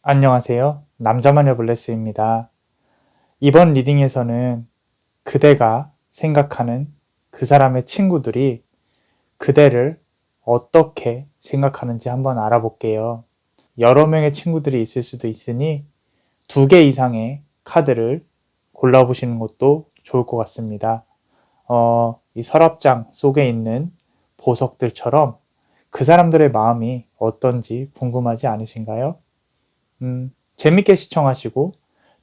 안녕하세요. 남자마녀 블레스입니다. 이번 리딩에서는 그대가 생각하는 그 사람의 친구들이 그대를 어떻게 생각하는지 한번 알아볼게요. 여러 명의 친구들이 있을 수도 있으니 2개 이상의 카드를 골라보시는 것도 좋을 것 같습니다. 이 서랍장 속에 있는 보석들처럼 그 사람들의 마음이 어떤지 궁금하지 않으신가요? 재밌게 시청하시고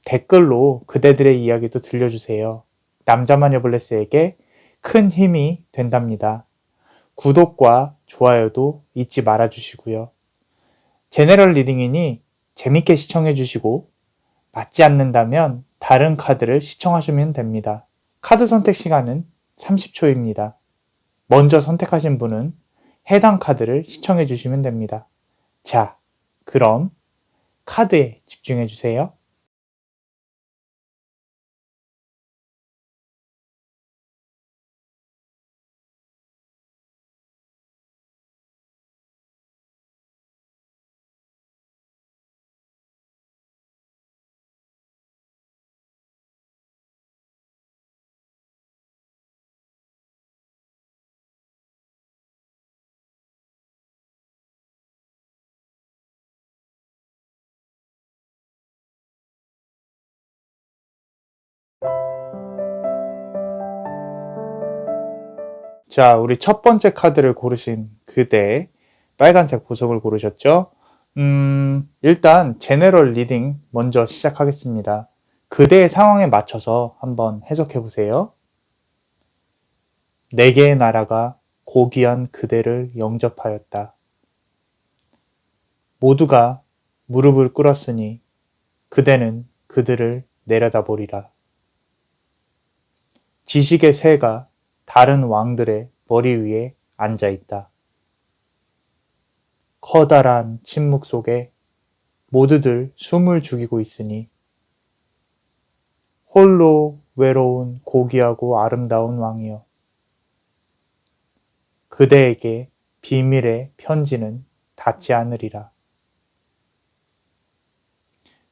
댓글로 그대들의 이야기도 들려주세요. 남자마녀 블레스에게 큰 힘이 된답니다. 구독과 좋아요도 잊지 말아주시고요. 제네럴 리딩이니 재밌게 시청해주시고 맞지 않는다면 다른 카드를 시청하시면 됩니다. 카드 선택 시간은 30초입니다. 먼저 선택하신 분은 해당 카드를 시청해주시면 됩니다. 자, 그럼 카드에 집중해주세요. 자, 우리 첫 번째 카드를 고르신 그대, 빨간색 보석을 고르셨죠? 일단 제너럴 리딩 먼저 시작하겠습니다. 그대의 상황에 맞춰서 한번 해석해 보세요. 4개의 나라가 고귀한 그대를 영접하였다. 모두가 무릎을 꿇었으니 그대는 그들을 내려다보리라. 지식의 새가 다른 왕들의 머리 위에 앉아 있다. 커다란 침묵 속에 모두들 숨을 죽이고 있으니 홀로 외로운 고귀하고 아름다운 왕이여. 그대에게 비밀의 편지는 닿지 않으리라.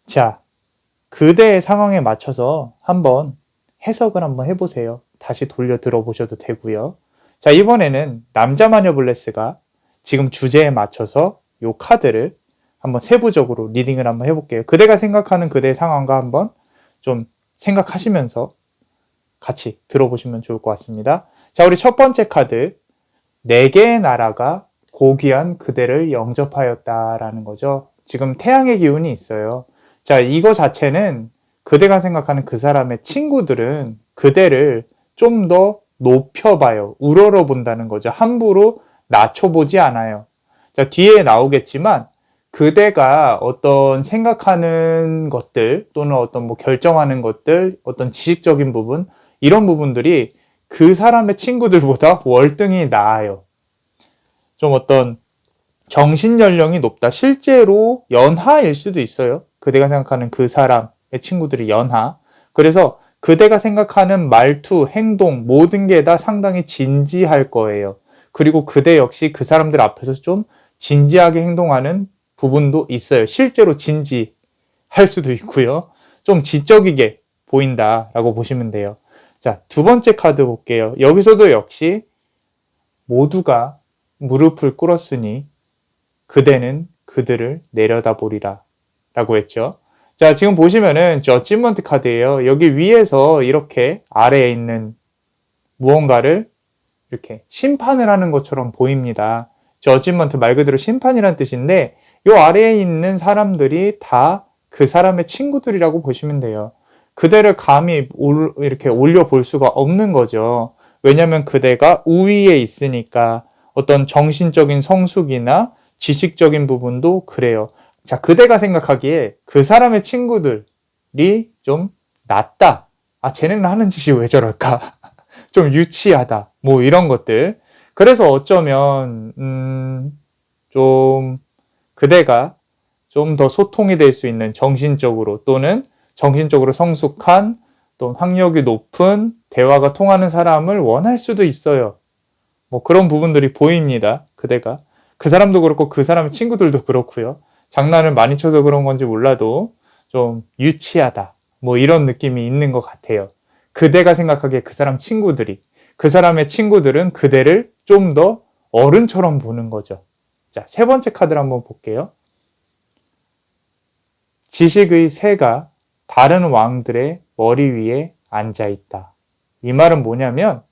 자, 그대의 상황에 맞춰서 한번 해석을 한번 해보세요. 다시 돌려 들어보셔도 되고요. 자, 이번에는 남자마녀 블레스가 지금 주제에 맞춰서 이 카드를 한번 세부적으로 리딩을 한번 해볼게요. 그대가 생각하는 그대의 상황과 한번 좀 생각하시면서 같이 들어보시면 좋을 것 같습니다. 자, 우리 첫 번째 카드, 4개의 나라가 고귀한 그대를 영접하였다라는 거죠. 지금 태양의 기운이 있어요. 자, 이거 자체는 그대가 생각하는 그 사람의 친구들은 그대를 좀 더 높여봐요. 우러러 본다는 거죠. 함부로 낮춰보지 않아요. 자, 뒤에 나오겠지만 그대가 어떤 생각하는 것들 또는 어떤 뭐 결정하는 것들, 어떤 지식적인 부분, 이런 부분들이 그 사람의 친구들보다 월등히 나아요. 좀 어떤 정신연령이 높다. 실제로 연하일 수도 있어요. 그대가 생각하는 그 사람의 친구들이 연하. 그래서 그대가 생각하는 말투, 행동, 모든 게 다 상당히 진지할 거예요. 그리고 그대 역시 그 사람들 앞에서 좀 진지하게 행동하는 부분도 있어요. 실제로 진지할 수도 있고요. 좀 지적이게 보인다라고 보시면 돼요. 자, 두 번째 카드 볼게요. 여기서도 역시 모두가 무릎을 꿇었으니 그대는 그들을 내려다보리라 라고 했죠. 자, 지금 보시면은 저지먼트 카드예요. 여기 위에서 이렇게 아래에 있는 무언가를 이렇게 심판을 하는 것처럼 보입니다. 저지먼트 말 그대로 심판이란 뜻인데 이 아래에 있는 사람들이 다 그 사람의 친구들이라고 보시면 돼요. 그대를 감히 이렇게 올려볼 수가 없는 거죠. 왜냐하면 그대가 우위에 있으니까 어떤 정신적인 성숙이나 지식적인 부분도 그래요. 자, 그대가 생각하기에 그 사람의 친구들이 좀 낫다. 아, 쟤네는 하는 짓이 왜 저럴까? 좀 유치하다. 뭐 이런 것들. 그래서 어쩌면 좀 그대가 좀 더 소통이 될 수 있는 정신적으로 또는 정신적으로 성숙한 또 학력이 높은 대화가 통하는 사람을 원할 수도 있어요. 뭐 그런 부분들이 보입니다. 그대가. 그 사람도 그렇고 그 사람의 친구들도 그렇고요. 장난을 많이 쳐서 그런 건지 몰라도 좀 유치하다. 뭐 이런 느낌이 있는 것 같아요. 그대가 생각하기에 그 사람 친구들이, 그 사람의 친구들은 그대를 좀 더 어른처럼 보는 거죠. 자, 세 번째 카드를 한번 볼게요. 지식의 새가 다른 왕들의 머리 위에 앉아 있다. 이 말은 뭐냐면,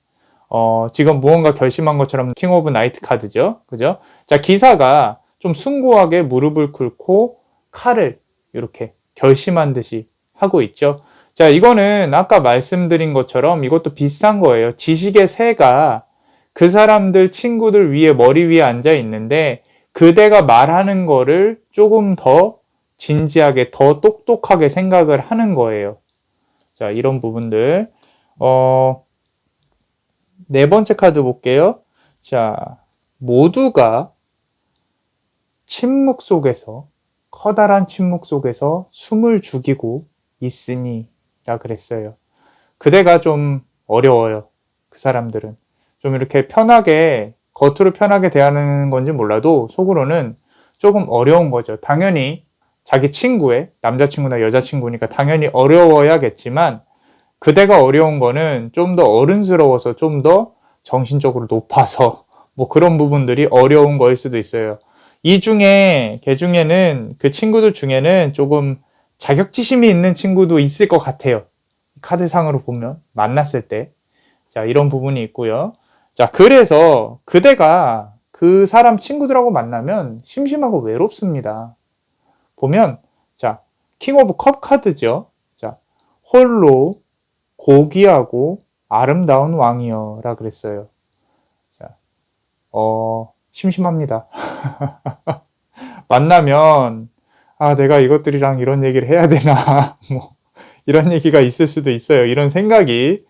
지금 무언가 결심한 것처럼 킹 오브 나이트 카드죠. 그죠? 자, 기사가 좀 숭고하게 무릎을 꿇고 칼을 이렇게 결심한 듯이 하고 있죠. 자, 이거는 아까 말씀드린 것처럼 이것도 비슷한 거예요. 지식의 새가 그 사람들 친구들 위에 머리 위에 앉아 있는데 그대가 말하는 거를 조금 더 진지하게 더 똑똑하게 생각을 하는 거예요. 자, 이런 부분들. 네 번째 카드 볼게요. 자, 모두가 침묵 속에서, 커다란 침묵 속에서 숨을 죽이고 있으니 라 그랬어요. 그대가 좀 어려워요. 그 사람들은. 좀 이렇게 편하게, 겉으로 편하게 대하는 건지 몰라도 속으로는 조금 어려운 거죠. 당연히 자기 친구의, 남자친구나 여자친구니까 당연히 어려워야겠지만 그대가 어려운 거는 좀 더 어른스러워서 좀 더 정신적으로 높아서 뭐 그런 부분들이 어려운 거일 수도 있어요. 걔 중에는 그 친구들 중에는 조금 자격지심이 있는 친구도 있을 것 같아요. 카드상으로 보면 만났을 때. 자, 이런 부분이 있고요. 자, 그래서 그대가 그 사람 친구들하고 만나면 심심하고 외롭습니다. 보면 자, 킹 오브 컵 카드죠. 자, 홀로 고귀하고 아름다운 왕이여라 그랬어요. 자, 심심합니다. 만나면 내가 이것들이랑 이런 얘기를 해야 되나 뭐 이런 얘기가 있을 수도 있어요. 이런 생각이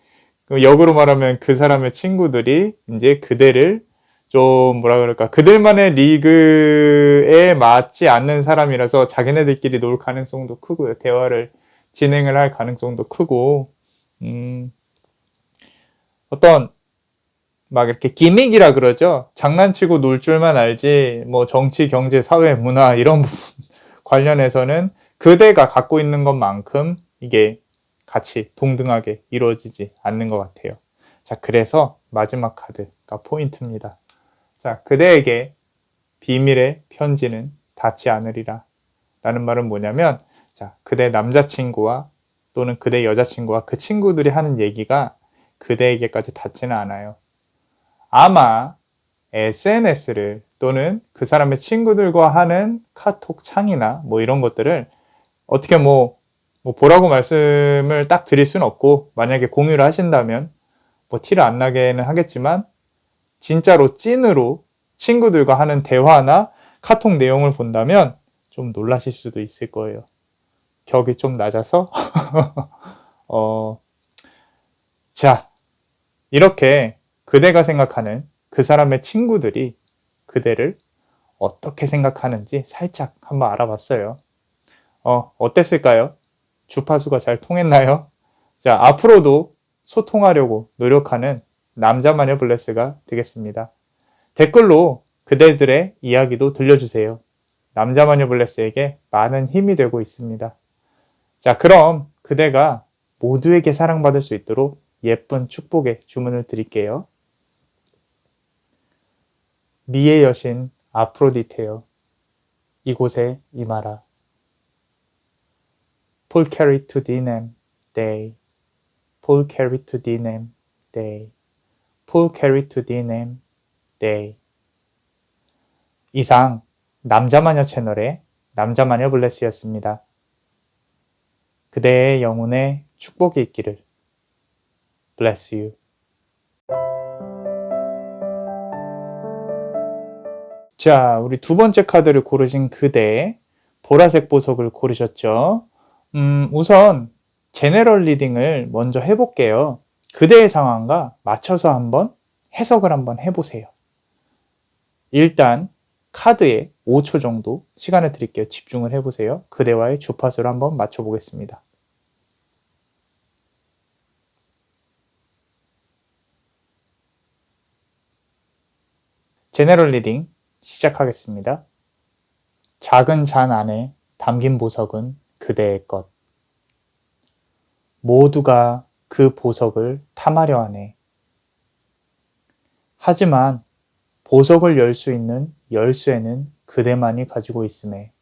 역으로 말하면 그 사람의 친구들이 이제 그대를 좀 뭐라 그럴까 그들만의 리그에 맞지 않는 사람이라서 자기네들끼리 놀 가능성도 크고요. 대화를 진행을 할 가능성도 크고 어떤 막 이렇게 기믹이라 그러죠. 장난치고 놀 줄만 알지 뭐 정치, 경제, 사회, 문화 이런 부분 관련해서는 그대가 갖고 있는 것만큼 이게 같이 동등하게 이루어지지 않는 것 같아요. 자, 그래서 마지막 카드가 포인트입니다. 자, 그대에게 비밀의 편지는 닿지 않으리라 라는 말은 뭐냐면 자, 그대 남자친구와 또는 그대 여자친구와 그 친구들이 하는 얘기가 그대에게까지 닿지는 않아요. 아마 SNS를 또는 그 사람의 친구들과 하는 카톡 창이나 뭐 이런 것들을 어떻게 뭐 보라고 말씀을 딱 드릴 수는 없고 만약에 공유를 하신다면 뭐 티를 안 나게는 하겠지만 진짜로 찐으로 친구들과 하는 대화나 카톡 내용을 본다면 좀 놀라실 수도 있을 거예요. 격이 좀 낮아서 자, 이렇게 그대가 생각하는 그 사람의 친구들이 그대를 어떻게 생각하는지 살짝 한번 알아봤어요. 어땠을까요? 주파수가 잘 통했나요? 자, 앞으로도 소통하려고 노력하는 남자마녀 블레스가 되겠습니다. 댓글로 그대들의 이야기도 들려주세요. 남자마녀 블레스에게 많은 힘이 되고 있습니다. 자, 그럼 그대가 모두에게 사랑받을 수 있도록 예쁜 축복의 주문을 드릴게요. 미의 여신 아프로디테여, 이곳에 임하라. 폴캐리 투 디넴 데이, 폴캐리 투 디넴 데이, 폴캐리 투 디넴 데이. 이상 남자마녀 채널의 남자마녀 블레스였습니다. 그대의 영혼에 축복이 있기를. Bless you. 자, 우리 두 번째 카드를 고르신 그대, 보라색 보석을 고르셨죠? 우선 제네럴 리딩을 먼저 해볼게요. 그대의 상황과 맞춰서 한번 해석을 한번 해보세요. 일단 카드에 5초 정도 시간을 드릴게요. 집중을 해보세요. 그대와의 주파수를 한번 맞춰보겠습니다. 제네럴 리딩 시작하겠습니다. 작은 잔 안에 담긴 보석은 그대의 것. 모두가 그 보석을 탐하려 하네. 하지만 보석을 열 수 있는 열쇠는 그대만이 가지고 있음에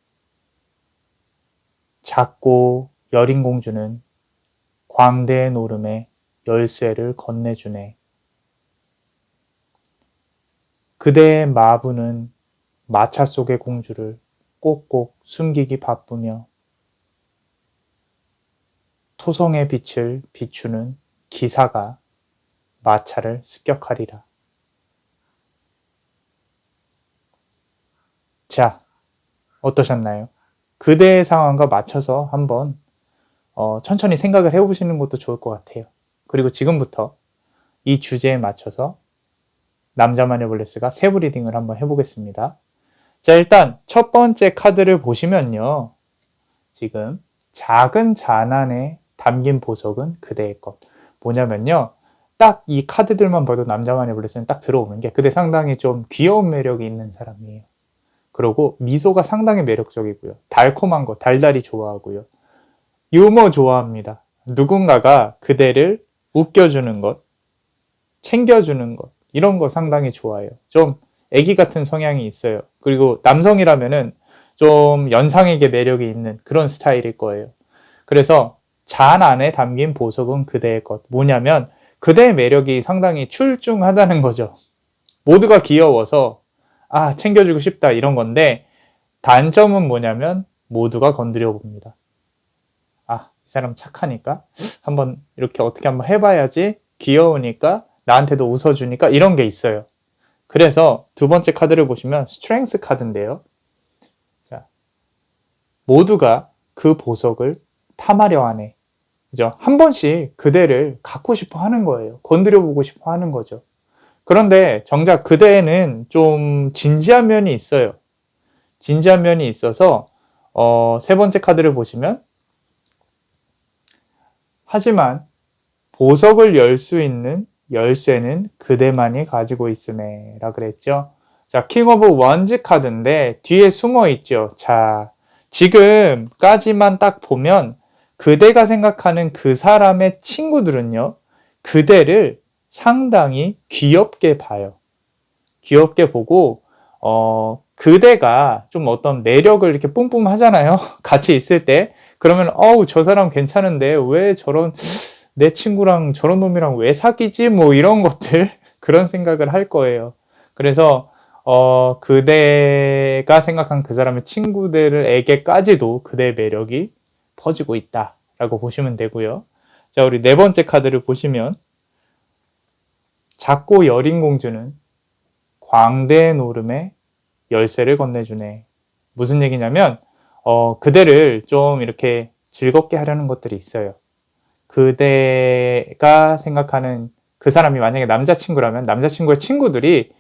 작고 여린 공주는 광대의 노름에 열쇠를 건네주네. 그대의 마부는 마차 속의 공주를 꼭꼭 숨기기 바쁘며 토성의 빛을 비추는 기사가 마차를 습격하리라. 자, 어떠셨나요? 그대의 상황과 맞춰서 한번 천천히 생각을 해보시는 것도 좋을 것 같아요. 그리고 지금부터 이 주제에 맞춰서 남자마녀블레스가 세부 리딩을 한번 해보겠습니다. 자, 일단 첫 번째 카드를 보시면요. 지금 작은 잔 안에 담긴 보석은 그대의 것. 뭐냐면요. 딱 이 카드들만 봐도 남자마녀블레스는 딱 들어오는 게 그대 상당히 좀 귀여운 매력이 있는 사람이에요. 그리고 미소가 상당히 매력적이고요. 달콤한 거, 달달이 좋아하고요. 유머 좋아합니다. 누군가가 그대를 웃겨주는 것, 챙겨주는 것, 이런 거 상당히 좋아해요. 좀 애기 같은 성향이 있어요. 그리고 남성이라면은 좀 연상에게 매력이 있는 그런 스타일일 거예요. 그래서 잔 안에 담긴 보석은 그대의 것. 뭐냐면 그대의 매력이 상당히 출중하다는 거죠. 모두가 귀여워서 챙겨주고 싶다 이런 건데 단점은 뭐냐면 모두가 건드려 봅니다. 이 사람 착하니까 한번 이렇게 어떻게 한번 해봐야지, 귀여우니까 나한테도 웃어주니까 이런 게 있어요. 그래서 두 번째 카드를 보시면 스트렝스 카드인데요. 자, 모두가 그 보석을 탐하려 하네. 그죠? 한 번씩 그대를 갖고 싶어 하는 거예요. 건드려 보고 싶어 하는 거죠. 그런데 정작 그대는 좀 진지한 면이 있어요. 진지한 면이 있어서 세 번째 카드를 보시면 하지만 보석을 열 수 있는 열쇠는 그대만이 가지고 있음에 라 그랬죠. 자, 킹 오브 원즈 카드인데 뒤에 숨어 있죠. 자, 지금까지만 딱 보면 그대가 생각하는 그 사람의 친구들은요, 그대를 상당히 귀엽게 봐요. 귀엽게 보고 그대가 좀 어떤 매력을 이렇게 뿜뿜 하잖아요. 같이 있을 때. 그러면 저 사람 괜찮은데 왜 저런 내 친구랑 저런 놈이랑 왜 사귀지? 뭐 이런 것들 그런 생각을 할 거예요. 그래서 그대가 생각한 그 사람의 친구들에게까지도 그대의 매력이 퍼지고 있다라고 보시면 되고요. 자, 우리 네 번째 카드를 보시면 작고 여린 공주는 광대의 노름에 열쇠를 건네주네. 무슨 얘기냐면 그대를 좀 이렇게 즐겁게 하려는 것들이 있어요. 그대가 생각하는 그 사람이 만약에 남자친구라면 남자친구의 친구들이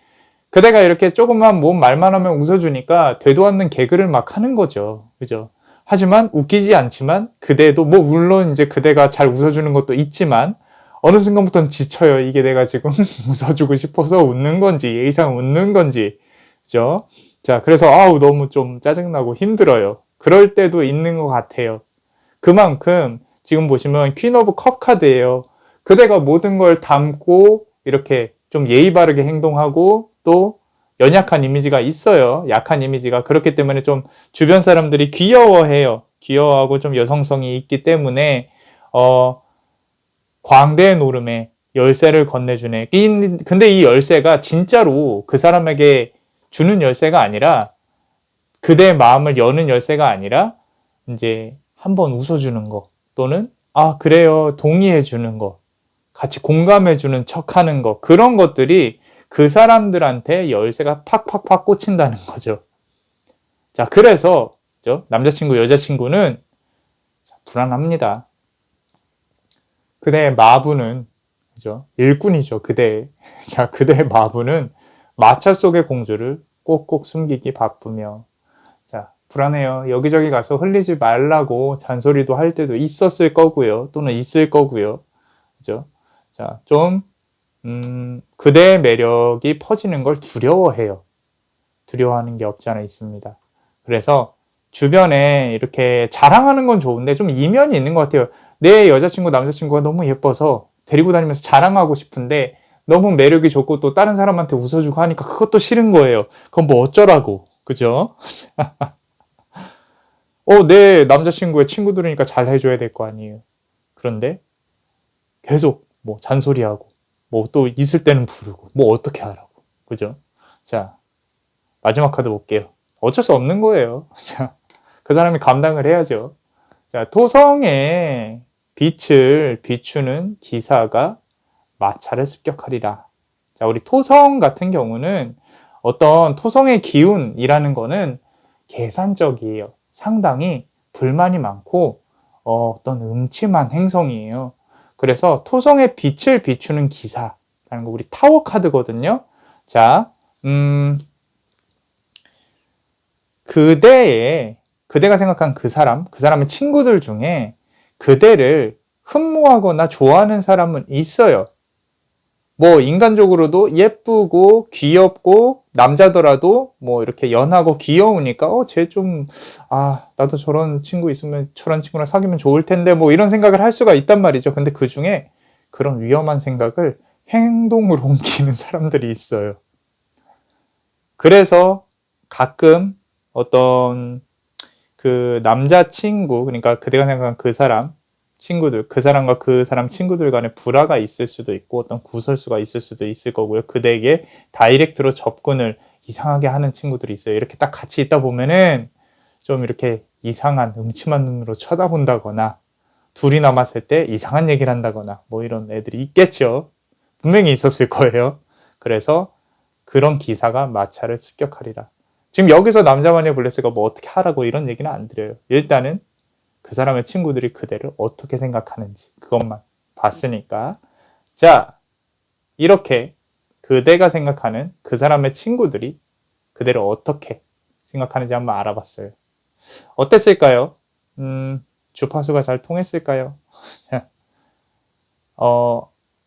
그대가 이렇게 조금만 말만 하면 웃어주니까 되도 않는 개그를 막 하는 거죠. 그죠? 하지만 웃기지 않지만 그대도 물론 이제 그대가 잘 웃어주는 것도 있지만 어느 순간부터는 지쳐요. 이게 내가 지금 웃어주고 싶어서 웃는 건지 예의상 웃는 건지. 그죠? 자, 그래서 너무 좀 짜증나고 힘들어요. 그럴 때도 있는 것 같아요. 그만큼 지금 보시면 퀸 오브 컵 카드예요. 그대가 모든 걸 담고 이렇게 좀 예의 바르게 행동하고 또 연약한 이미지가 있어요. 약한 이미지가. 그렇기 때문에 좀 주변 사람들이 귀여워해요. 귀여워하고 좀 여성성이 있기 때문에 광대의 노름에 열쇠를 건네주네. 근데 이 열쇠가 진짜로 그 사람에게 주는 열쇠가 아니라 그대의 마음을 여는 열쇠가 아니라 이제 한번 웃어주는 거 또는 그래요 동의해주는 거 같이 공감해주는 척하는 거 그런 것들이 그 사람들한테 열쇠가 팍팍팍 꽂힌다는 거죠. 자, 그래서 남자친구 여자친구는 불안합니다. 그대의 마부는 일꾼이죠. 그대의 마부는 마차 속의 공주를 꼭꼭 숨기기 바쁘며 불안해요. 여기저기 가서 흘리지 말라고 잔소리도 할 때도 있었을 거고요. 또는 있을 거고요. 그죠? 자, 좀 그대의 매력이 퍼지는 걸 두려워해요. 두려워하는 게 없지 않아 있습니다. 그래서 주변에 이렇게 자랑하는 건 좋은데 좀 이면이 있는 것 같아요. 내 여자친구, 남자친구가 너무 예뻐서 데리고 다니면서 자랑하고 싶은데 너무 매력이 좋고 또 다른 사람한테 웃어주고 하니까 그것도 싫은 거예요. 그건 뭐 어쩌라고. 그죠? 내 남자친구의 친구들이니까 잘 해줘야 될 거 아니에요. 그런데 계속 뭐 잔소리하고 뭐 또 있을 때는 부르고 뭐 어떻게 하라고. 그죠? 자, 마지막 카드 볼게요. 어쩔 수 없는 거예요. 자, 그 사람이 감당을 해야죠. 자, 토성의 빛을 비추는 기사가 마차를 습격하리라. 자, 우리 토성 같은 경우는 어떤 토성의 기운이라는 거는 계산적이에요. 상당히 불만이 많고 어떤 음침한 행성이에요. 그래서 토성의 빛을 비추는 기사라는 거 우리 타워 카드거든요. 자, 그대가 생각한 그 사람의 친구들 중에 그대를 흠모하거나 좋아하는 사람은 있어요. 뭐 인간적으로도 예쁘고 귀엽고 남자더라도 뭐 이렇게 연하고 귀여우니까 쟤 좀 나도 저런 친구 있으면 저런 친구랑 사귀면 좋을 텐데 뭐 이런 생각을 할 수가 있단 말이죠. 근데 그 중에 그런 위험한 생각을 행동으로 옮기는 사람들이 있어요. 그래서 가끔 어떤 그 남자친구, 그러니까 그대가 생각한 그 사람 친구들, 그 사람과 그 사람 친구들 간에 불화가 있을 수도 있고 어떤 구설수가 있을 수도 있을 거고요. 그대에게 다이렉트로 접근을 이상하게 하는 친구들이 있어요. 이렇게 딱 같이 있다 보면은 좀 이렇게 이상한 음침한 눈으로 쳐다본다거나 둘이 남았을 때 이상한 얘기를 한다거나 뭐 이런 애들이 있겠죠. 분명히 있었을 거예요. 그래서 그런 기사가 마차를 습격하리라. 지금 여기서 남자마녀 블레스가 뭐 어떻게 하라고 이런 얘기는 안 드려요. 일단은 그 사람의 친구들이 그대를 어떻게 생각하는지 그것만 봤으니까. 자, 이렇게 그대가 생각하는 그 사람의 친구들이 그대를 어떻게 생각하는지 한번 알아봤어요. 어땠을까요? 주파수가 잘 통했을까요?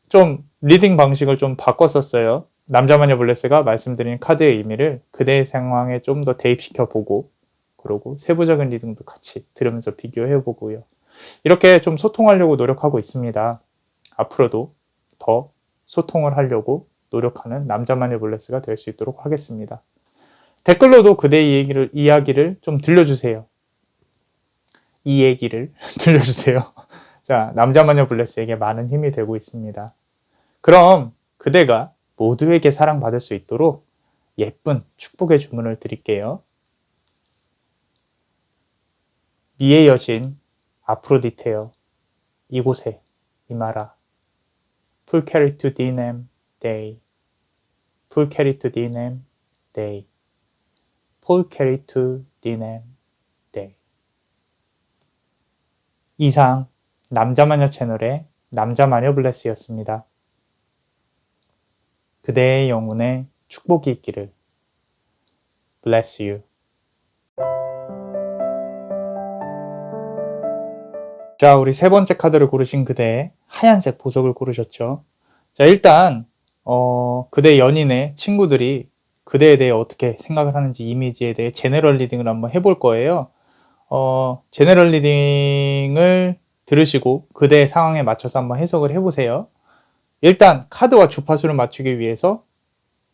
좀 리딩 방식을 좀 바꿨었어요. 남자마녀 블레스가 말씀드린 카드의 의미를 그대의 상황에 좀 더 대입시켜 보고 그러고 세부적인 리딩도 같이 들으면서 비교해 보고요. 이렇게 좀 소통하려고 노력하고 있습니다. 앞으로도 더 소통을 하려고 노력하는 남자마녀 블레스가 될 수 있도록 하겠습니다. 댓글로도 그대의 이야기를 좀 들려주세요. 이 얘기를 들려주세요. 자, 남자마녀 블레스에게 많은 힘이 되고 있습니다. 그럼 그대가 모두에게 사랑받을 수 있도록 예쁜 축복의 주문을 드릴게요. 미의 여신 아프로디테여 이곳에 임하라. 풀케리투 디넴 데이 풀케리투 디넴 데이 풀케리투 디넴 데이. 이상 남자마녀 채널의 남자마녀 블레스였습니다. 그대의 영혼에 축복이 있기를. Bless you. 자, 우리 세 번째 카드를 고르신 그대 하얀색 보석을 고르셨죠. 자, 일단 그대 연인의 친구들이 그대에 대해 어떻게 생각을 하는지 이미지에 대해 제너럴 리딩을 한번 해볼 거예요. 제너럴 리딩을 들으시고 그대의 상황에 맞춰서 한번 해석을 해보세요. 일단 카드와 주파수를 맞추기 위해서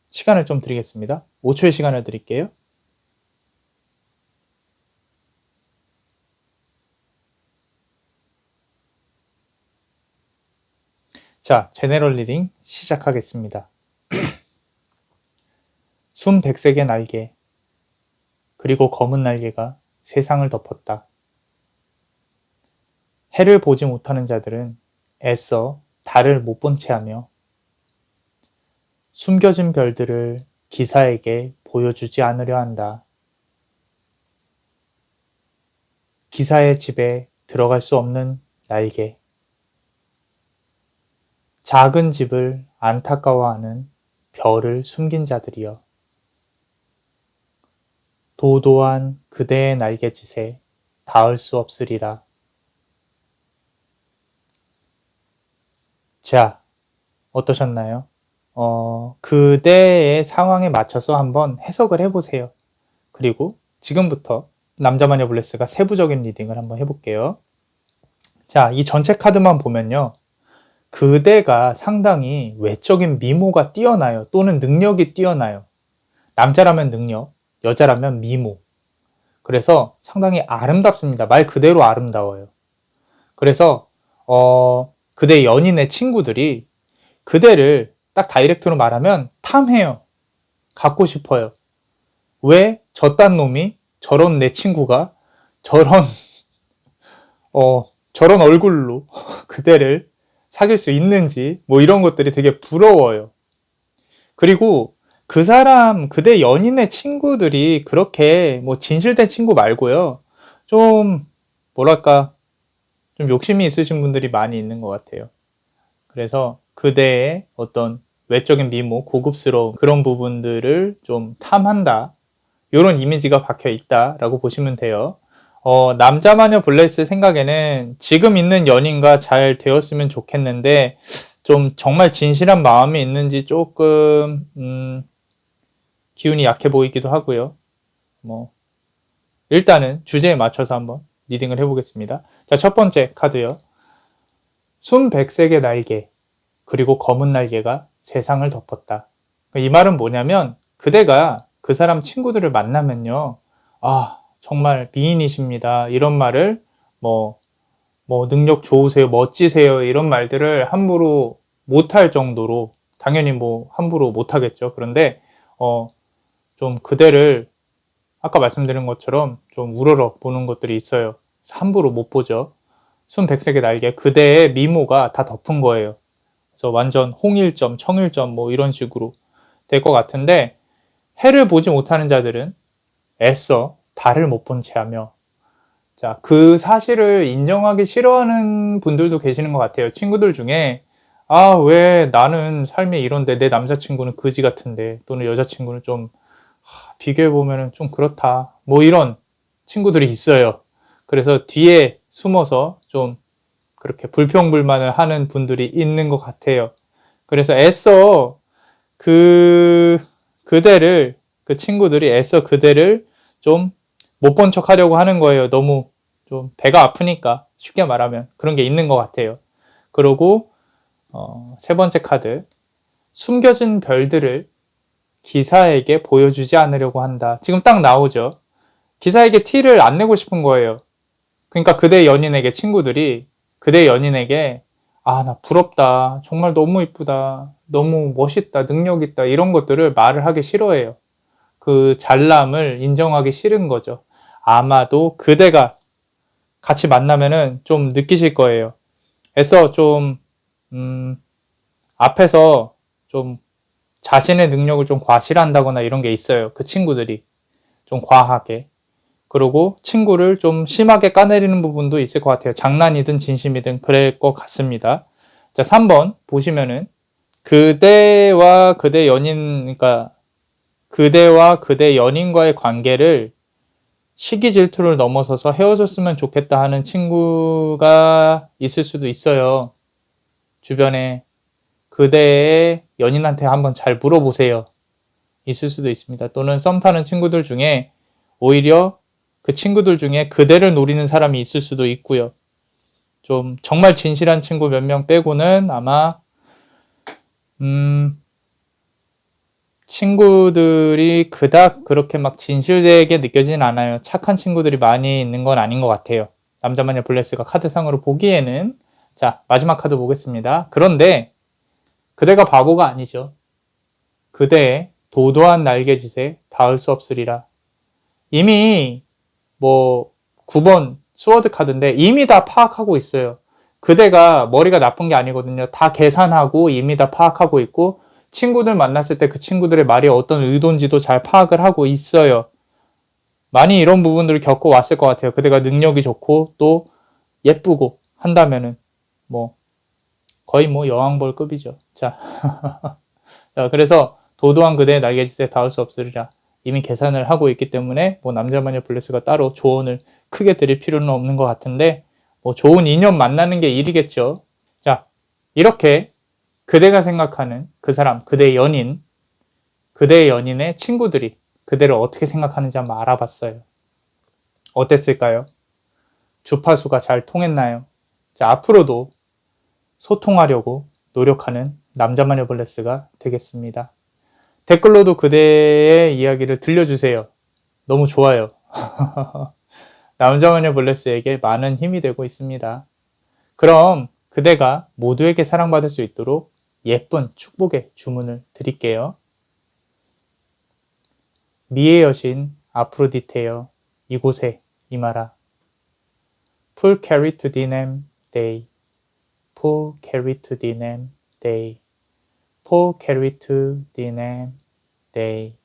시간을 좀 드리겠습니다. 5초의 시간을 드릴게요. 자, 제너럴 리딩 시작하겠습니다. 순백색의 날개, 그리고 검은 날개가 세상을 덮었다. 해를 보지 못하는 자들은 애써 달을 못 본 채 하며 숨겨진 별들을 기사에게 보여주지 않으려 한다. 기사의 집에 들어갈 수 없는 날개. 작은 집을 안타까워하는 별을 숨긴 자들이여. 도도한 그대의 날개짓에 닿을 수 없으리라. 자, 어떠셨나요? 그대의 상황에 맞춰서 한번 해석을 해보세요. 그리고 지금부터 남자마녀 블레스가 세부적인 리딩을 한번 해볼게요. 자, 이 전체 카드만 보면요. 그대가 상당히 외적인 미모가 뛰어나요. 또는 능력이 뛰어나요. 남자라면 능력, 여자라면 미모. 그래서 상당히 아름답습니다. 말 그대로 아름다워요. 그래서 그대 연인의 친구들이 그대를 딱 다이렉트로 말하면 탐해요. 갖고 싶어요. 왜 저딴 놈이 저런 내 친구가 저런 얼굴로 그대를 사귈 수 있는지 뭐 이런 것들이 되게 부러워요. 그리고 그 사람, 그대 연인의 친구들이 그렇게 뭐 진실된 친구 말고요. 좀 뭐랄까 좀 욕심이 있으신 분들이 많이 있는 것 같아요. 그래서 그대의 어떤 외적인 미모, 고급스러운 그런 부분들을 좀 탐한다. 이런 이미지가 박혀 있다라고 보시면 돼요. 남자마녀 블레스 생각에는 지금 있는 연인과 잘 되었으면 좋겠는데 좀 정말 진실한 마음이 있는지 조금 기운이 약해 보이기도 하고요. 일단은 주제에 맞춰서 한번 리딩을 해보겠습니다. 자, 첫 번째 카드요. 순백색의 날개 그리고 검은 날개가 세상을 덮었다. 이 말은 뭐냐면 그대가 그 사람 친구들을 만나면요. 아, 정말 미인이십니다. 이런 말을 뭐 능력 좋으세요, 멋지세요 이런 말들을 함부로 못할 정도로 당연히 뭐 함부로 못하겠죠. 그런데 좀 그대를 아까 말씀드린 것처럼 좀 우러러 보는 것들이 있어요. 함부로 못 보죠. 순백색의 날개 그대의 미모가 다 덮은 거예요. 그래서 완전 홍일점, 청일점 뭐 이런 식으로 될 것 같은데 해를 보지 못하는 자들은 애써 달을 못 본 채하며 자, 그 사실을 인정하기 싫어하는 분들도 계시는 것 같아요. 친구들 중에 아, 왜 나는 삶이 이런데 내 남자친구는 그지 같은데 또는 여자친구는 좀 비교해보면 좀 그렇다. 뭐 이런 친구들이 있어요. 그래서 뒤에 숨어서 좀 그렇게 불평불만을 하는 분들이 있는 것 같아요. 그래서 애써 그대를, 그 친구들이 애써 그대를 좀 못 본 척 하려고 하는 거예요. 너무 좀 배가 아프니까 쉽게 말하면 그런 게 있는 것 같아요. 그리고 세 번째 카드 숨겨진 별들을 기사에게 보여주지 않으려고 한다. 지금 딱 나오죠. 기사에게 티를 안 내고 싶은 거예요. 그러니까 그대 연인에게 친구들이 그대 연인에게 아, 나 부럽다. 정말 너무 이쁘다. 너무 멋있다. 능력 있다. 이런 것들을 말을 하기 싫어해요. 그 잘남을 인정하기 싫은 거죠. 아마도 그대가 같이 만나면은 좀 느끼실 거예요. 애써 좀 앞에서 좀 자신의 능력을 좀 과시한다거나 이런 게 있어요. 그 친구들이 좀 과하게. 그리고 친구를 좀 심하게 까내리는 부분도 있을 것 같아요. 장난이든 진심이든 그럴 것 같습니다. 자, 3번 보시면은 그대와 그대 연인, 그러니까 그대와 그대 연인과의 관계를 시기 질투를 넘어서서 헤어졌으면 좋겠다 하는 친구가 있을 수도 있어요. 주변에 그대의 연인한테 한번 잘 물어보세요. 있을 수도 있습니다. 또는 썸 타는 친구들 중에 오히려 그 친구들 중에 그대를 노리는 사람이 있을 수도 있고요. 좀 정말 진실한 친구 몇 명 빼고는 아마 친구들이 그닥 그렇게 막 진실되게 느껴지진 않아요. 착한 친구들이 많이 있는 건 아닌 것 같아요. 남자마녀 블레스가 카드상으로 보기에는. 자, 마지막 카드 보겠습니다. 그런데 그대가 바보가 아니죠. 그대의 도도한 날개짓에 닿을 수 없으리라. 이미 뭐 9번 스워드 카드인데 이미 다 파악하고 있어요. 그대가 머리가 나쁜 게 아니거든요. 다 계산하고 이미 다 파악하고 있고 친구들 만났을 때 그 친구들의 말이 어떤 의도인지도 잘 파악을 하고 있어요. 많이 이런 부분들을 겪어왔을 것 같아요. 그대가 능력이 좋고 또 예쁘고 한다면은 뭐 거의 뭐 여왕벌급이죠. 자, 자, 그래서 도도한 그대의 날개짓에 닿을 수 없으리라. 이미 계산을 하고 있기 때문에 뭐 남자마녀 블레스가 따로 조언을 크게 드릴 필요는 없는 것 같은데 뭐 좋은 인연 만나는 게 일이겠죠. 자, 이렇게 그대가 생각하는 그 사람, 그대의 연인, 그대의 연인의 친구들이 그대를 어떻게 생각하는지 한번 알아봤어요. 어땠을까요? 주파수가 잘 통했나요? 자, 앞으로도 소통하려고 노력하는 남자마녀 블레스가 되겠습니다. 댓글로도 그대의 이야기를 들려주세요. 너무 좋아요. 남자마녀 블레스에게 많은 힘이 되고 있습니다. 그럼 그대가 모두에게 사랑받을 수 있도록 예쁜 축복의 주문을 드릴게요. 미의 여신 아프로디테여 이곳에 임하라. Pull carry to dinem day. Pull carry to dinem day. Pull carry to dinem day.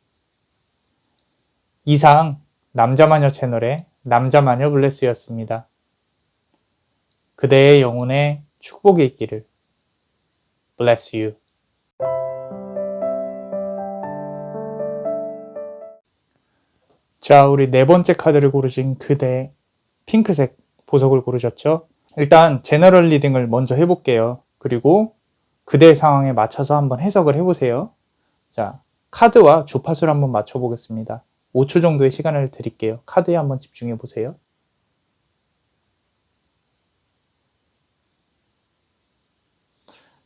이상 남자마녀 채널의 남자마녀 블레스였습니다. 그대의 영혼에 축복이 있기를. Bless you. 자, 우리 네 번째 카드를 고르신 그대 핑크색 보석을 고르셨죠? 일단 제너럴 리딩을 먼저 해볼게요. 그리고 그대의 상황에 맞춰서 한번 해석을 해보세요. 자, 카드와 주파수를 한번 맞춰보겠습니다. 5초 정도의 시간을 드릴게요. 카드에 한번 집중해보세요.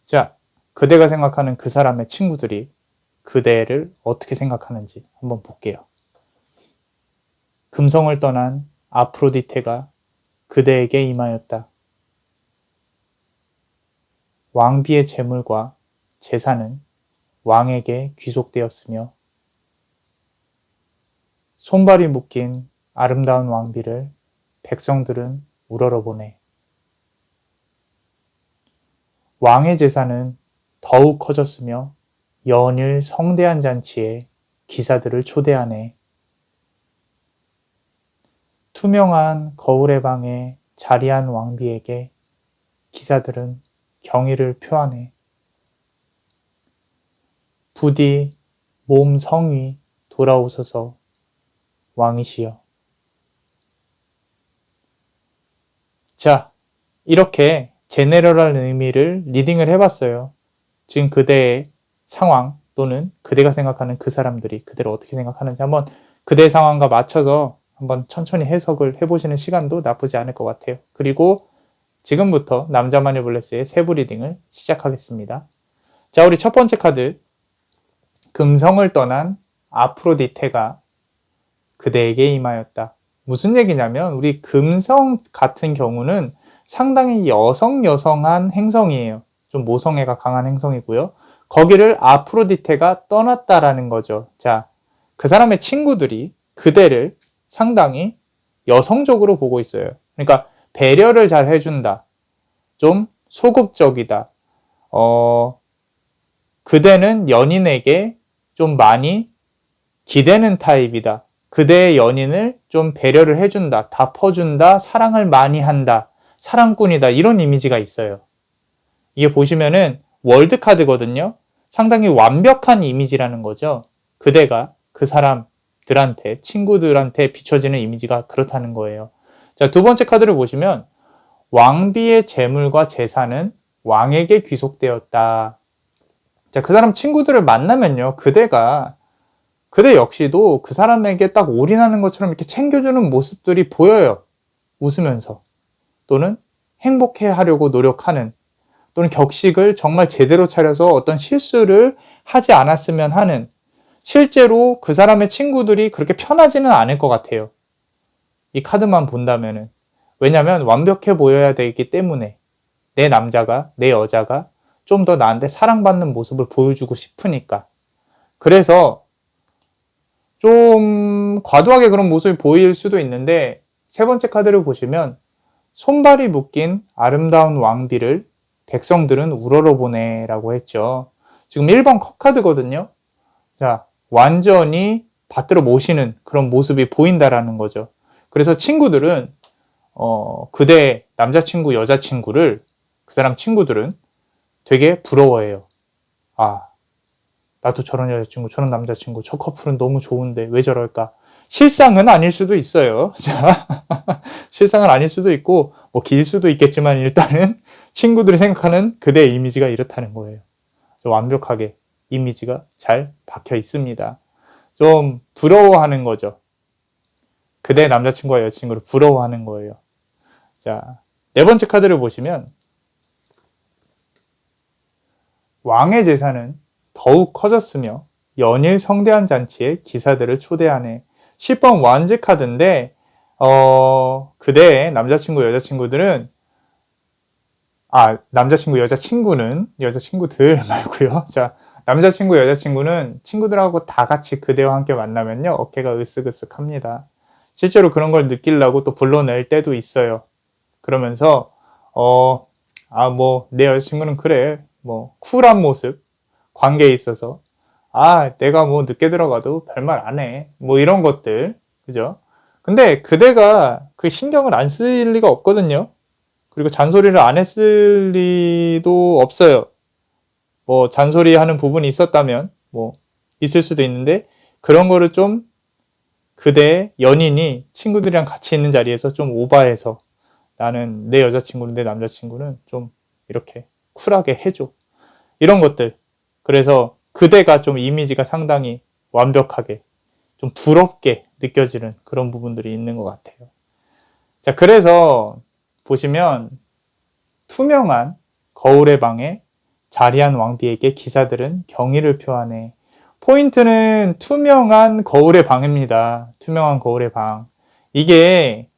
자, 그대가 생각하는 그 사람의 친구들이 그대를 어떻게 생각하는지 한번 볼게요. 금성을 떠난 아프로디테가 그대에게 임하였다. 왕비의 재물과 재산은 왕에게 귀속되었으며 손발이 묶인 아름다운 왕비를 백성들은 우러러보네. 왕의 재산은 더욱 커졌으며 연일 성대한 잔치에 기사들을 초대하네. 투명한 거울의 방에 자리한 왕비에게 기사들은 경의를 표하네. 부디 몸 성이 돌아오소서 왕이시여. 자, 이렇게 제네럴한 의미를 리딩을 해봤어요. 지금 그대의 상황 또는 그대가 생각하는 그 사람들이 그대를 어떻게 생각하는지 한번 그대의 상황과 맞춰서 한번 천천히 해석을 해보시는 시간도 나쁘지 않을 것 같아요. 그리고 지금부터 남자마녀 블레스의 세부 리딩을 시작하겠습니다. 자, 우리 첫 번째 카드 금성을 떠난 아프로디테가 그대에게 임하였다. 무슨 얘기냐면 우리 금성 같은 경우는 상당히 여성한 행성이에요. 좀 모성애가 강한 행성이고요. 거기를 아프로디테가 떠났다라는 거죠. 자, 그 사람의 친구들이 그대를 상당히 여성적으로 보고 있어요. 그러니까 배려를 잘 해준다. 좀 소극적이다. 그대는 연인에게 좀 많이 기대는 타입이다. 그대의 연인을 좀 배려를 해준다. 다 퍼준다. 사랑을 많이 한다. 사랑꾼이다. 이런 이미지가 있어요. 이게 보시면은 월드카드거든요. 상당히 완벽한 이미지라는 거죠. 그대가 그 사람들한테, 친구들한테 비춰지는 이미지가 그렇다는 거예요. 자, 두 번째 카드를 보시면 왕비의 재물과 재산은 왕에게 귀속되었다. 자, 그 사람 친구들을 만나면요. 그대 역시도 그 사람에게 딱 올인하는 것처럼 이렇게 챙겨주는 모습들이 보여요. 웃으면서. 또는 행복해 하려고 노력하는, 또는 격식을 정말 제대로 차려서 어떤 실수를 하지 않았으면 하는, 실제로 그 사람의 친구들이 그렇게 편하지는 않을 것 같아요. 이 카드만 본다면은. 왜냐면 완벽해 보여야 되기 때문에 내 남자가, 내 여자가 좀 더 나한테 사랑받는 모습을 보여주고 싶으니까. 그래서 좀 과도하게 그런 모습이 보일 수도 있는데 세 번째 카드를 보시면 손발이 묶인 아름다운 왕비를 백성들은 우러러보네 라고 했죠. 지금 1번 컵 카드거든요. 자, 완전히 받들어 모시는 그런 모습이 보인다라는 거죠. 그래서 친구들은 그대 남자친구, 여자친구를 그 사람 친구들은 되게 부러워해요. 아, 나도 저런 여자친구, 저런 남자친구, 저 커플은 너무 좋은데 왜 저럴까? 실상은 아닐 수도 있어요. 자, 실상은 아닐 수도 있고 뭐 길 수도 있겠지만 일단은 친구들이 생각하는 그대의 이미지가 이렇다는 거예요. 완벽하게 이미지가 잘 박혀 있습니다. 좀 부러워하는 거죠. 그대 남자친구와 여자친구를 부러워하는 거예요. 자, 네 번째 카드를 보시면 왕의 재산은 더욱 커졌으며 연일 성대한 잔치에 기사들을 초대하네. 10번 완즈 카드인데 그대의 남자친구 여자친구들은 남자친구 여자친구들 말고요. 자, 남자친구 여자친구는 친구들하고 다 같이 그대와 함께 만나면요 어깨가 으쓱으쓱합니다. 실제로 그런 걸 느끼려고 또 불러낼 때도 있어요. 그러면서 내 여자친구는 그래 쿨한 모습 관계에 있어서 내가 늦게 들어가도 별말 안 해 이런 것들, 그죠? 근데 그대가 그 신경을 안 쓸 리가 없거든요. 그리고 잔소리를 안 했을 리도 없어요. 잔소리하는 부분이 있었다면 있을 수도 있는데, 그런 거를 좀 그대의 연인이 친구들이랑 같이 있는 자리에서 좀 오버해서 나는 내 여자친구는 내 남자친구는 좀 이렇게 쿨하게 해줘, 이런 것들. 그래서 그대가 좀 이미지가 상당히 완벽하게 좀 부럽게 느껴지는 그런 부분들이 있는 것 같아요. 자, 그래서 보시면 투명한 거울의 방에 자리한 왕비에게 기사들은 경의를 표하네. 포인트는 투명한 거울의 방입니다. 투명한 거울의 방. 이게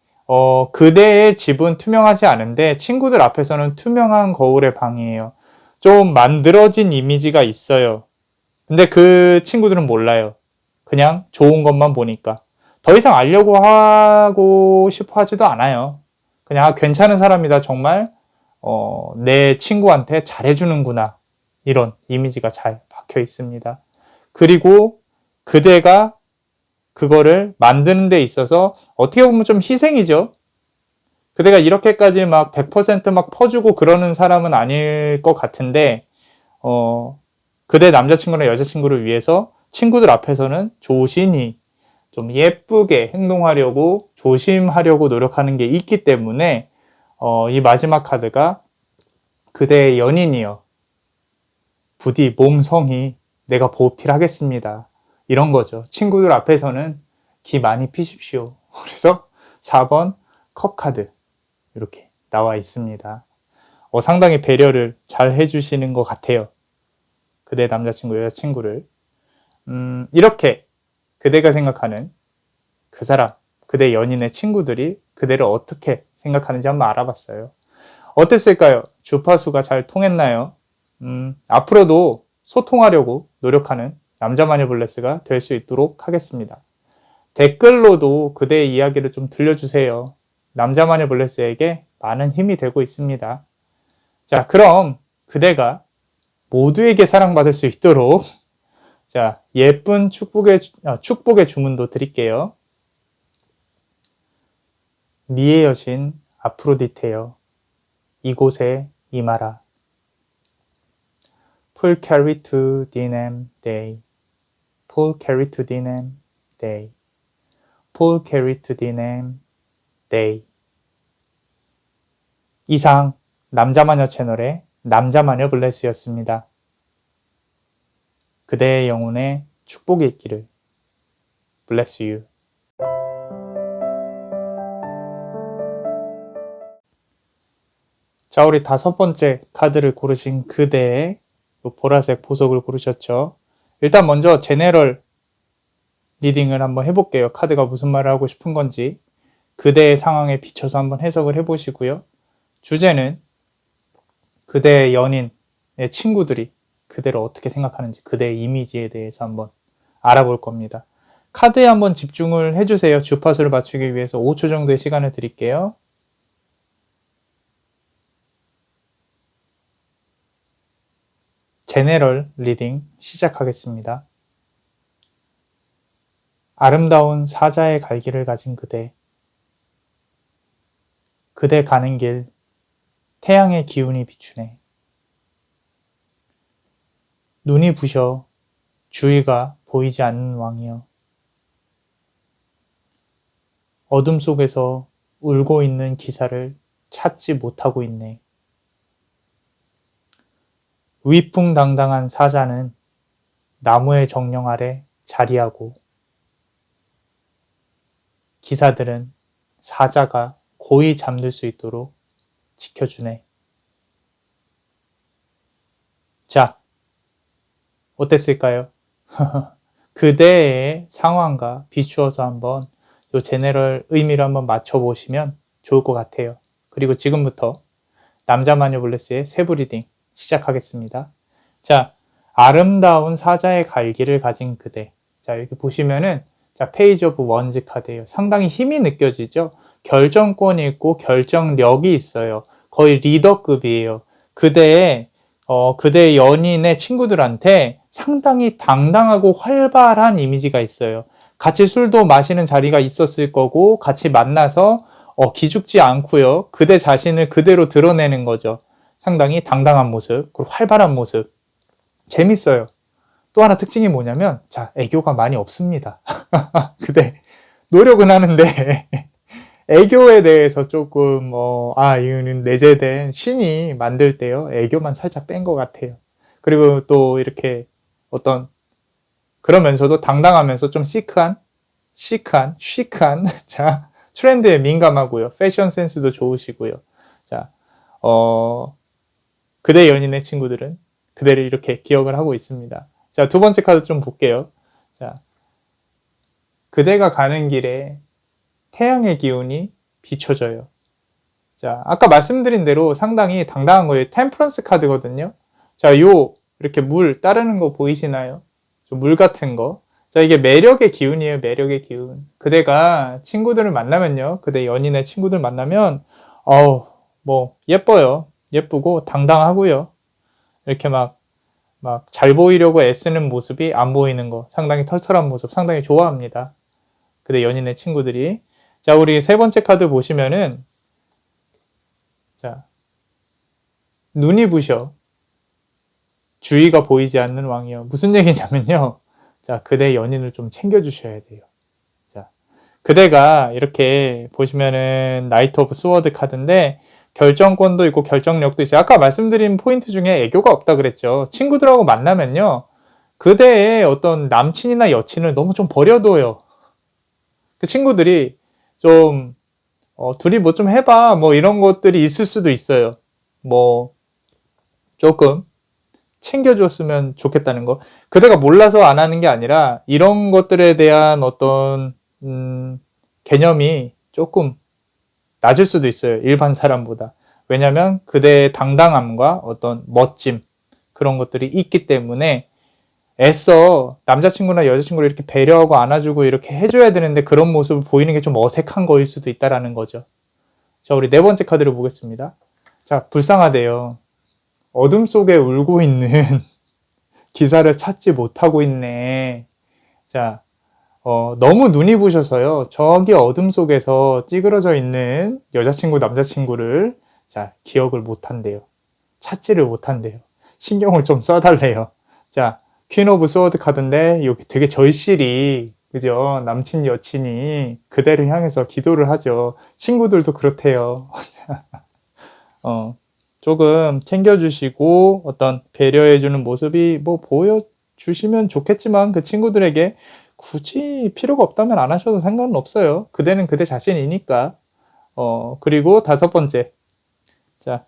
그대의 집은 투명하지 않은데 친구들 앞에서는 투명한 거울의 방이에요. 좀 만들어진 이미지가 있어요. 근데 그 친구들은 몰라요. 그냥 좋은 것만 보니까. 더 이상 알려고 하고 싶어 하지도 않아요. 그냥 괜찮은 사람이다. 정말 내 친구한테 잘해주는구나. 이런 이미지가 잘 박혀 있습니다. 그리고 그대가 그거를 만드는 데 있어서 어떻게 보면 좀 희생이죠. 그대가 이렇게까지 막 100% 막 퍼주고 그러는 사람은 아닐 것 같은데, 그대 남자친구나 여자친구를 위해서 친구들 앞에서는 조신히 좀 예쁘게 행동하려고 조심하려고 노력하는 게 있기 때문에 이 마지막 카드가 그대의 연인이여 부디 몸성이 내가 보필하겠습니다, 이런 거죠. 친구들 앞에서는 기 많이 피십시오. 그래서 4번 컵 카드 이렇게 나와 있습니다. 상당히 배려를 잘 해주시는 것 같아요. 그대 남자친구 여자친구를 이렇게 그대가 생각하는 그 사람, 그대 연인의 친구들이 그대를 어떻게 생각하는지 한번 알아봤어요. 어땠을까요? 주파수가 잘 통했나요? 앞으로도 소통하려고 노력하는 남자마녀 블레스가 될 수 있도록 하겠습니다. 댓글로도 그대의 이야기를 좀 들려주세요. 남자마녀 블레스에게 많은 힘이 되고 있습니다. 자, 그럼 그대가 모두에게 사랑받을 수 있도록 자, 예쁜 축복의 주문도 드릴게요. 미의 여신 아프로디테여 이곳에 임하라. Pull carry to dinem day. Pull carry to dinem day. Pull carry to dinem day. 이상 남자마녀 채널의 남자마녀 블레스였습니다. 그대의 영혼에 축복이 있기를. Bless you. 자, 우리 5번째 카드를 고르신 그대의 보라색 보석을 고르셨죠. 일단 먼저 제네럴 리딩을 한번 해볼게요. 카드가 무슨 말을 하고 싶은 건지 그대의 상황에 비춰서 한번 해석을 해보시고요. 주제는 그대의 연인의 친구들이 그대를 어떻게 생각하는지, 그대의 이미지에 대해서 한번 알아볼 겁니다. 카드에 한번 집중을 해주세요. 주파수를 맞추기 위해서 5초 정도의 시간을 드릴게요. 제네럴 리딩 시작하겠습니다. 아름다운 사자의 갈기를 가진 그대. 그대 가는 길 태양의 기운이 비추네. 눈이 부셔 주위가 보이지 않는 왕이여. 어둠 속에서 울고 있는 기사를 찾지 못하고 있네. 위풍당당한 사자는 나무의 정령 아래 자리하고 기사들은 사자가 고이 잠들 수 있도록 지켜주네. 자, 어땠을까요? 그대의 상황과 비추어서 한번 요 제너럴 의미를 한번 맞춰보시면 좋을 것 같아요. 그리고 지금부터 남자 마녀 블레스의 세부 리딩 시작하겠습니다. 자, 아름다운 사자의 갈기를 가진 그대. 자, 이렇게 보시면은 자, 페이지 오브 원즈 카드예요. 상당히 힘이 느껴지죠? 결정권이 있고 결정력이 있어요. 거의 리더급이에요. 그대의 연인의 친구들한테 상당히 당당하고 활발한 이미지가 있어요. 같이 술도 마시는 자리가 있었을 거고 같이 만나서 기죽지 않고요. 그대 자신을 그대로 드러내는 거죠. 상당히 당당한 모습, 그리고 활발한 모습. 재밌어요. 또 하나 특징이 뭐냐면 자, 애교가 많이 없습니다. 근데 노력은 하는데 애교에 대해서 조금 이거는 내재된 신이 만들 때요. 애교만 살짝 뺀 것 같아요. 그리고 또 이렇게 어떤 그러면서도 당당하면서 좀 시크한 자, 트렌드에 민감하고요. 패션 센스도 좋으시고요. 자, 그대 연인의 친구들은 그대를 이렇게 기억을 하고 있습니다. 자, 두 번째 카드 좀 볼게요. 자, 그대가 가는 길에 태양의 기운이 비춰져요. 자, 아까 말씀드린 대로 상당히 당당한 거예요. 템퍼런스 카드거든요. 자, 이렇게 물 따르는 거 보이시나요? 물 같은 거. 자, 이게 매력의 기운이에요. 매력의 기운. 그대가 친구들을 만나면요. 그대 연인의 친구들 만나면 예뻐요. 예쁘고 당당하고요. 이렇게 막 잘 보이려고 애쓰는 모습이 안 보이는 거. 상당히 털털한 모습 상당히 좋아합니다. 그대 연인의 친구들이. 자, 우리 세 번째 카드 보시면은 자, 눈이 부셔. 주위가 보이지 않는 왕이요. 무슨 얘기냐면요. 자, 그대 연인을 좀 챙겨주셔야 돼요. 자, 그대가 이렇게 보시면은 나이트 오브 스워드 카드인데 결정권도 있고 결정력도 있어요. 아까 말씀드린 포인트 중에 애교가 없다 그랬죠. 친구들하고 만나면요. 그대의 어떤 남친이나 여친을 너무 좀 버려둬요. 그 친구들이 좀 둘이 뭐 좀 해봐 이런 것들이 있을 수도 있어요. 조금 챙겨줬으면 좋겠다는 거. 그대가 몰라서 안 하는 게 아니라 이런 것들에 대한 어떤 개념이 조금 낮을 수도 있어요. 일반 사람보다. 왜냐하면 그대의 당당함과 어떤 멋짐 그런 것들이 있기 때문에 애써 남자친구나 여자친구를 이렇게 배려하고 안아주고 이렇게 해줘야 되는데 그런 모습을 보이는 게 좀 어색한 거일 수도 있다라는 거죠. 자, 우리 네 번째 카드를 보겠습니다. 자, 불쌍하대요. 어둠 속에 울고 있는 기사를 찾지 못하고 있네. 자, 너무 눈이 부셔서요. 저기 어둠 속에서 찌그러져 있는 여자친구, 남자친구를 자, 기억을 못한대요. 찾지를 못한대요. 신경을 좀 써달래요. 자, 퀸 오브 스워드 카드인데 여기 되게 절실히 그죠? 남친 여친이 그대를 향해서 기도를 하죠. 친구들도 그렇대요. 조금 챙겨주시고 어떤 배려해주는 모습이 보여주시면 좋겠지만 그 친구들에게 굳이 필요가 없다면 안 하셔도 상관은 없어요. 그대는 그대 자신이니까. 그리고 다섯 번째. 자,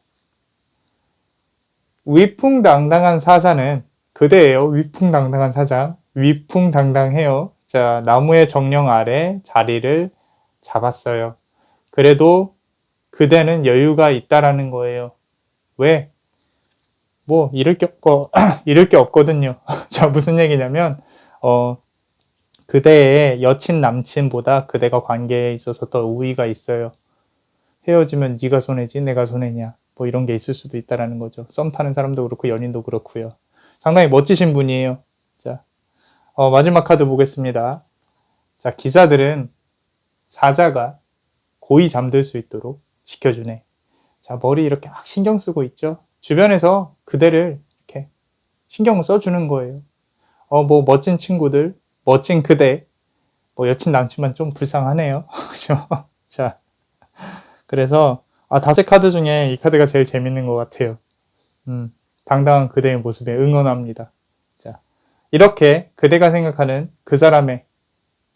위풍당당한 사자는 그대예요. 위풍당당한 사자. 위풍당당해요. 자, 나무의 정령 아래 자리를 잡았어요. 그래도 그대는 여유가 있다라는 거예요. 왜? 잃을 게 없거든요. 자, 무슨 얘기냐면, 그대의 여친, 남친보다 그대가 관계에 있어서 더 우위가 있어요. 헤어지면 네가 손해지, 내가 손해냐. 이런 게 있을 수도 있다라는 거죠. 썸 타는 사람도 그렇고, 연인도 그렇고요. 상당히 멋지신 분이에요. 자, 마지막 카드 보겠습니다. 자, 기사들은 사자가 고이 잠들 수 있도록 지켜주네. 자, 머리 이렇게 막 신경 쓰고 있죠. 주변에서 그대를 이렇게 신경을 써주는 거예요. 멋진 친구들, 멋진 그대, 여친 남친만 좀 불쌍하네요. 그죠? 자, 그래서 다섯 카드 중에 이 카드가 제일 재밌는 것 같아요. 당당한 그대의 모습에 응원합니다. 자, 이렇게 그대가 생각하는 그 사람의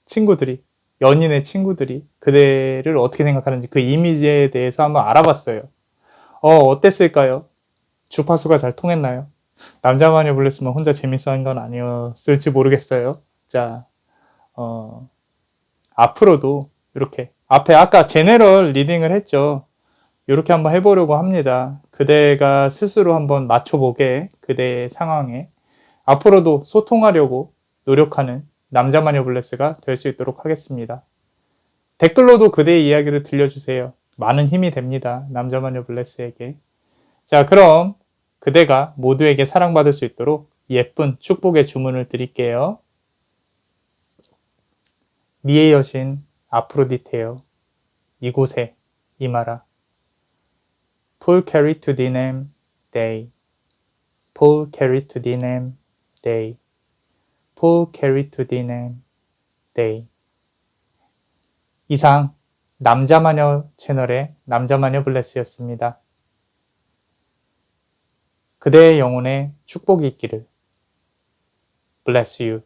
친구들이 연인의 친구들이 그대를 어떻게 생각하는지 그 이미지에 대해서 한번 알아봤어요. 어땠을까요? 주파수가 잘 통했나요? 남자마녀 블레스만 혼자 재밌어한 건 아니었을지 모르겠어요. 자, 앞으로도 이렇게 앞에 아까 제네럴 리딩을 했죠. 이렇게 한번 해보려고 합니다. 그대가 스스로 한번 맞춰보게 그대의 상황에 앞으로도 소통하려고 노력하는 남자마녀 블레스가 될 수 있도록 하겠습니다. 댓글로도 그대의 이야기를 들려주세요. 많은 힘이 됩니다. 남자마녀 블레스에게. 자, 그럼 그대가 모두에게 사랑받을 수 있도록 예쁜 축복의 주문을 드릴게요. 미의 여신 아프로디테여, 이곳에 임하라. Pulcheri tudinem Dei, Pulcheri tudinem Dei, Pulcheri tudinem Dei. 이상 남자마녀 채널의 남자마녀 블레스였습니다. 그대의 영혼에 축복이 있기를. Bless you.